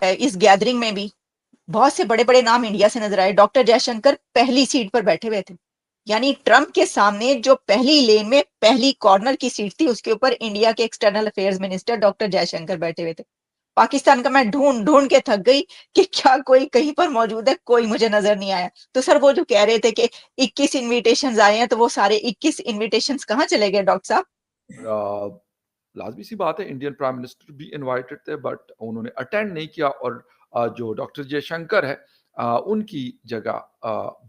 इस गैदरिंग में भी बहुत से बड़े बड़े नाम इंडिया से नजर आए। डॉक्टर जयशंकर पहली सीट पर बैठे हुए थे, यानी ट्रंप के सामने जो पहली लेन में पहली कॉर्नर की सीट थी उसके ऊपर इंडिया के external affairs minister doctor Jaishankar बैठे हुए थे। पाकिस्तान का मैं ढूंढ ढूंढ के थक गई कि क्या कोई कहीं पर मौजूद है, कोई मुझे नजर नहीं आया। तो सर वो जो कह रहे थे कि 21 इनविटेशंस आए हैं, तो वो सारे 21 इनविटेशंस कहाँ चले गए डॉक्टर साहब? लाजमी सी बात है, इंडियन प्राइम मिनिस्टर भी इनवाइटेड थे बट उन्होंने अटेंड नहीं किया, और जो डॉक्टर जयशंकर है उनकी जगह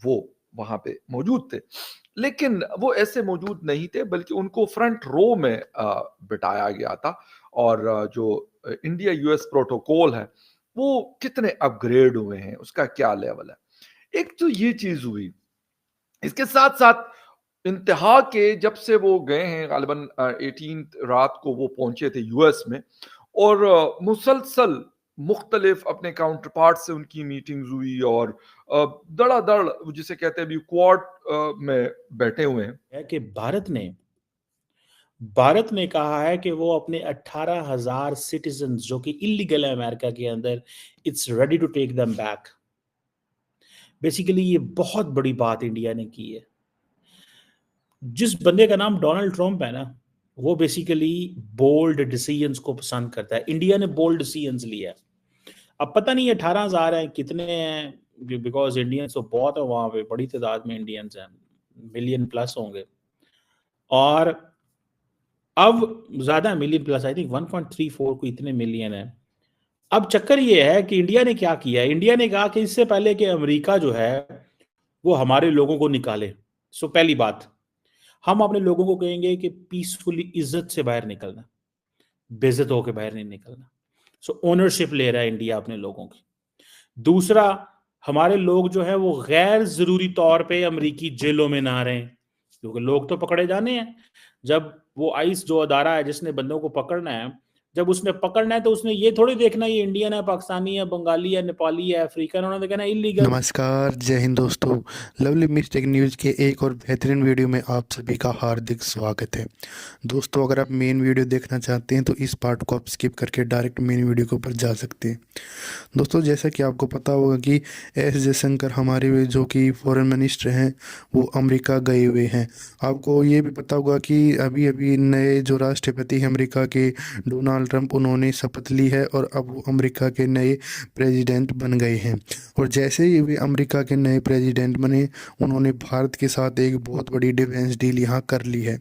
वो वहां पे मौजूद थे, लेकिन वो ऐसे मौजूद नहीं थे बल्कि उनको फ्रंट रो में बिठाया गया था। और जो इंडिया यूएस प्रोटोकॉल है वो कितने अपग्रेड हुए हैं, उसका क्या लेवल है, एक तो ये चीज हुई। इसके साथ साथ इंतहा के जब से वो गए हैं, गालिबन 18 रात को वो पहुंचे थे यूएस में, और मुसलसल मुख्तलिफ अपने काउंटर पार्ट से उनकी मीटिंग्स हुई, और दड़ादड़ जिसे कहते हैं अभी क्वाड में बैठे हुए हैं। है कि भारत ने कहा है कि वो अपने 18,000 सिटीजन जो कि इलीगल है अमेरिका के अंदर, it's ready to take them back. Basically ये बहुत बड़ी बात इंडिया ने की है। जिस बंदे का नाम डोनाल्ड ट्रंप है ना, वो बेसिकली बोल्ड डिसीजंस को पसंद करता है। इंडिया ने बोल्ड डिसीजंस लिया। अब पता नहीं 18,000 है कितने हैं, बिकॉज इंडियंस तो बहुत है वहां पे, बड़ी तादाद में इंडियंस हैं, मिलियन प्लस होंगे। और अब ज्यादा मिलियन प्लस, आई थिंक 1.34 को इतने मिलियन है। अब चक्कर ये है कि इंडिया ने क्या किया। इंडिया ने कहा कि इससे पहले कि अमेरिका जो है वो हमारे लोगों को निकाले, सो पहली बात हम अपने लोगों को कहेंगे कि पीसफुली इज्जत से बाहर निकलना, बेइज्जत होकर बाहर नहीं निकलना। सो ओनरशिप ले रहा है इंडिया अपने लोगों की। दूसरा, हमारे लोग जो है वो गैर जरूरी तौर पे अमेरिकी जेलों में ना रहें, क्योंकि लोग तो पकड़े जाने हैं। जब वो आइस जो अदारा है जिसने बंदों को पकड़ना है, जब उसने पकड़ना है तो उसने ये थोड़ी देखना ये इंडियन है, पाकिस्तानी है, बंगाली है, नेपाली है, अफ्रीकन, उन्होंने कहना इलीगल। नमस्कार, जय हिंद दोस्तों। लवली मिस्टेक न्यूज़ के एक और बेहतरीन वीडियो में आप सभी का हार्दिक स्वागत है। दोस्तों, अगर आप मेन वीडियो देखना चाहते हैं तो इस पार्ट को आप स्किप करके डायरेक्ट मेन वीडियो के ऊपर जा सकते हैं। दोस्तों, जैसा कि आपको पता होगा कि एस जयशंकर हमारे जो कि फॉरेन मिनिस्टर हैं वो अमेरिका गए हुए हैं। आपको ये भी पता होगा कि अभी अभी नए जो राष्ट्रपति हैं अमेरिका के, डोनाल्ड ट्रंप, उन्होंने शपथ ली है और अब वो अमेरिका के नए प्रेसिडेंट बन गए हैं। और जैसे ही वे अमेरिका के नए प्रेसिडेंट बने, उन्होंने भारत के साथ एक बहुत बड़ी डिफेंस डील यहाँ कर ली है।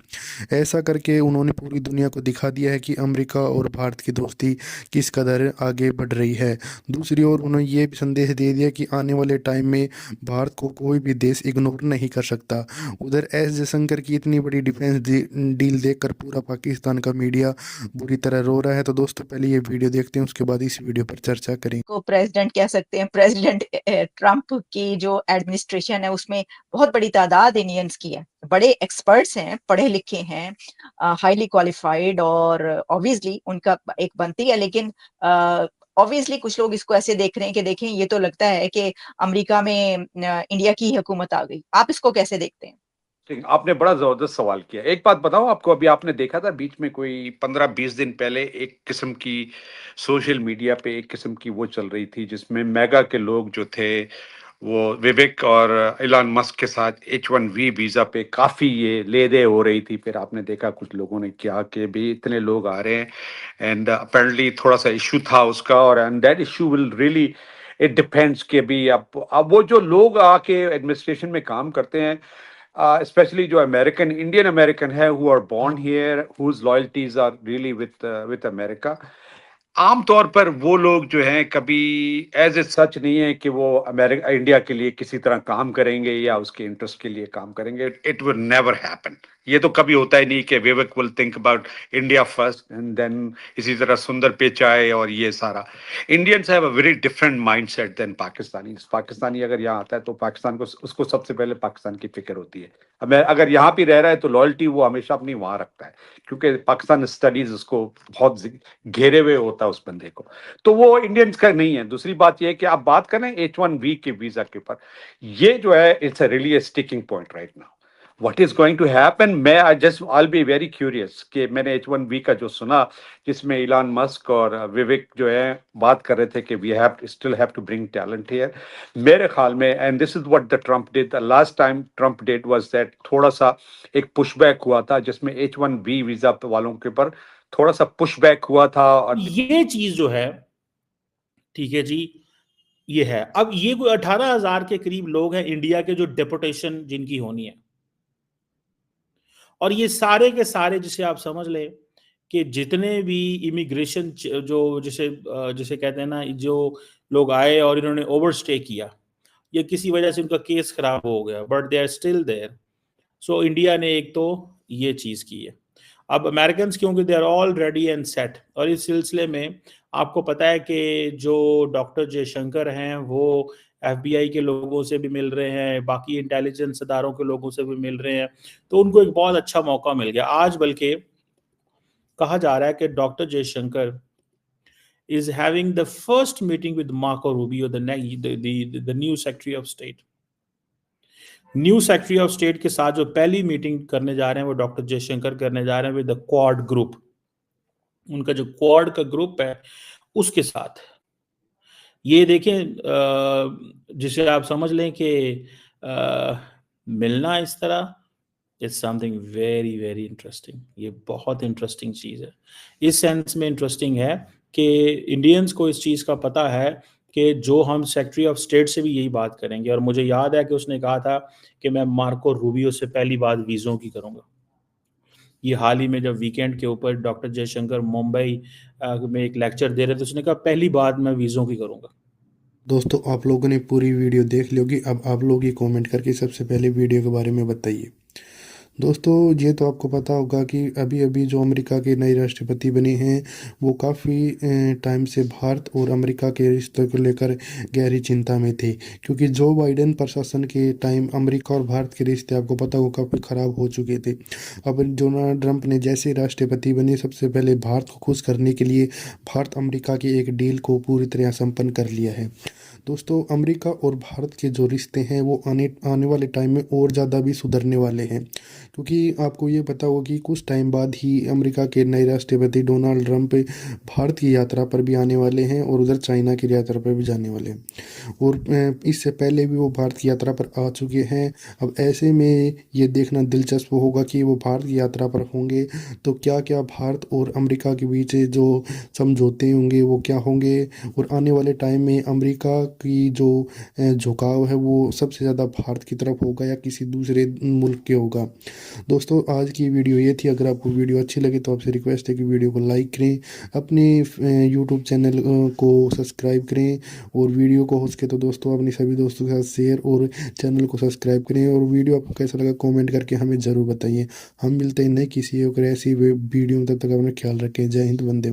ऐसा करके उन्होंने पूरी दुनिया को दिखा दिया है कि अमेरिका और भारत की दोस्ती किस कदर आगे बढ़ रही है। दूसरी ओर उन्होंने ये भी संदेश दे दिया कि आने वाले टाइम में भारत को कोई भी देश इग्नोर नहीं कर सकता। उधर एस जयशंकर की इतनी बड़ी डिफेंस डील देखकर पूरा पाकिस्तान का मीडिया बुरी तरह रो रहा है। तो दोस्तों, पहले ये वीडियो देखते हैं, उसके बाद इस वीडियो पर चर्चा करेंगे। को प्रेसिडेंट कह सकते हैं। प्रेसिडेंट ट्रंप की जो एडमिनिस्ट्रेशन है उसमें बहुत बड़ी तादाद इंडियंस की है, बड़े एक्सपर्ट्स हैं, पढ़े लिखे हैं, हाईली क्वालिफाइड, और ऑब्वियसली उनका एक बनती है। लेकिन ऑब्वियसली कुछ लोग इसको ऐसे देख रहे हैं कि देखें ये तो लगता है कि अमेरिका में इंडिया की हुकूमत आ गई। आप इसको कैसे देखते हैं? आपने बड़ा जबरदस्त सवाल किया। एक बात बताओ आपको, अभी आपने देखा था बीच में कोई 15-20 दिन पहले एक किस्म की सोशल मीडिया पे एक किस्म की वो चल रही थी जिसमें मेगा के लोग जो थे वो विवेक और इलॉन मस्क के साथ H1B वीजा पे काफी ये ले दे हो रही थी। फिर आपने देखा कुछ लोगों ने क्या कि भी इतने लोग आ रहे हैं, एंड अपेरेंटली थोड़ा सा इशू था उसका, और and that issue will really it depends कि भी अब वो जो लोग आके एडमिनिस्ट्रेशन में काम करते हैं, especially जो अमेरिकन इंडियन अमेरिकन है who are born here, whose loyalties are really with America, आमतौर पर वो लोग जो हैं कभी एज ए सच नहीं है कि वो अमेरिका इंडिया के लिए किसी तरह काम करेंगे या उसके इंटरेस्ट के लिए काम करेंगे। It will never happen. ये तो कभी होता ही नहीं कि Vivek will think about India first and then इसी तरह सुंदर पिचाई और ये सारा। Indians have a very different mindset than Pakistani. Pakistani अगर यहाँ आता है तो पाकिस्तान को उसको सबसे पहले पाकिस्तान की फिक्र होती है। अगर यहाँ भी रह रहा है तो लॉयल्टी वो हमेशा अपनी वहां रखता है, क्योंकि पाकिस्तान स्टडीज उसको बहुत घेरे हुए होता है उस बंदे को। तो वो इंडियंस का नहीं है। दूसरी बात ये है कि आप बात करें H1B के वीजा के ऊपर, ये जो है it's a really sticking point right now. What is going to happen. मैं आई बी वेरी क्यूरियस कि मैंने H1B का जो सुना, जिसमें इलॉन मस्क और विवेक जो है बात कर रहे थे कि we have still have to bring talent here. मेरे ख्याल में, and this is what the Trump did, the last time Trump did was that थोड़ा सा एक पुशबैक हुआ था, जिसमें H1B वीजा वालों के ऊपर थोड़ा सा पुशबैक हुआ था। और ये चीज जो है, ठीक है जी, ये है। अब ये कोई 18,000 के करीब लोग हैं इंडिया के जो डेपुटेशन जिनकी होनी है, और ये सारे के सारे, जिसे आप समझ लें कि जितने भी इमिग्रेशन जो जिसे जिसे कहते हैं ना, जो लोग आए और इन्होंने ओवरस्टे किया, या किसी वजह से उनका केस खराब हो गया, but they are still there. So India ने एक तो ये चीज की है। अब अमेरिकन, क्योंकि they are all ready and set, और इस सिलसिले में आपको पता है कि जो डॉक्टर जयशंकर हैं वो FBI के लोगों से भी मिल रहे हैं, बाकी इंटेलिजेंस इदारों के लोगों से भी मिल रहे हैं, तो उनको एक बहुत अच्छा मौका मिल गया आज। बल्कि कहा जा रहा है कि doctor Jaishankar is having the first meeting with Marco Rubio, the new Secretary of State. New secretary of state के साथ जो पहली मीटिंग करने जा रहे हैं वो डॉक्टर जयशंकर करने जा रहे हैं विद द क्वाड ग्रुप। उनका जो क्वाड का ग्रुप है उसके साथ ये देखें, जिसे आप समझ लें कि मिलना इस तरह it's something very very interesting. ये बहुत इंटरेस्टिंग चीज़ है। इस सेंस में इंटरेस्टिंग है कि इंडियंस को इस चीज़ का पता है कि जो हम सेक्रेटरी ऑफ स्टेट से भी यही बात करेंगे। और मुझे याद है कि उसने कहा था कि मैं मार्को रूबियो से पहली बात वीज़ों की करूँगा। ये हाल ही में जब वीकेंड के ऊपर डॉक्टर जयशंकर मुंबई में एक लेक्चर दे रहे थे, उसने कहा पहली बात मैं वीज़ों की करूँगा। दोस्तों आप लोगों ने पूरी वीडियो देख ली होगी। अब आप लोग ही कमेंट करके सबसे पहले वीडियो के बारे में बताइए। दोस्तों ये तो आपको पता होगा कि अभी अभी जो अमेरिका के नए राष्ट्रपति बने हैं वो काफ़ी टाइम से भारत और अमेरिका के रिश्तों को लेकर गहरी चिंता में थे, क्योंकि जो बाइडेन प्रशासन के टाइम अमेरिका और भारत के रिश्ते आपको पता हो काफ़ी ख़राब हो चुके थे। अब डोनाल्ड ट्रंप ने जैसे राष्ट्रपति बने सबसे पहले भारत को खुश करने के लिए भारत अमेरिका की एक डील को पूरी तरह संपन्न कर लिया है। दोस्तों अमेरिका और भारत के जो रिश्ते हैं वो आने वाले टाइम में और ज़्यादा भी सुधरने वाले हैं, क्योंकि आपको ये पता होगा कि कुछ टाइम बाद ही अमेरिका के नए राष्ट्रपति डोनाल्ड ट्रंप भारत की यात्रा पर भी आने वाले हैं और उधर चाइना की यात्रा पर भी जाने वाले हैं, और इससे पहले भी वो भारत की यात्रा पर आ चुके हैं। अब ऐसे में ये देखना दिलचस्प होगा कि वो भारत की यात्रा पर होंगे तो क्या क्या भारत और अमेरिका के बीच जो समझौते होंगे वो क्या होंगे, और आने वाले टाइम में अमेरिका की जो झुकाव है वो सबसे ज़्यादा भारत की तरफ होगा या किसी दूसरे मुल्क के होगा। दोस्तों आज की वीडियो ये थी। अगर आपको वीडियो अच्छी लगे तो आपसे रिक्वेस्ट है कि वीडियो को लाइक करें, अपने यूट्यूब चैनल को सब्सक्राइब करें, और वीडियो को हो सके तो दोस्तों अपने सभी दोस्तों के साथ शेयर और चैनल को सब्सक्राइब करें। और वीडियो आपको कैसा लगा कमेंट करके हमें ज़रूर बताइए। हम मिलते हैं नए किसी और ऐसी वीडियो में, तब तक अपना ख्याल रखें। जय हिंद, वंदे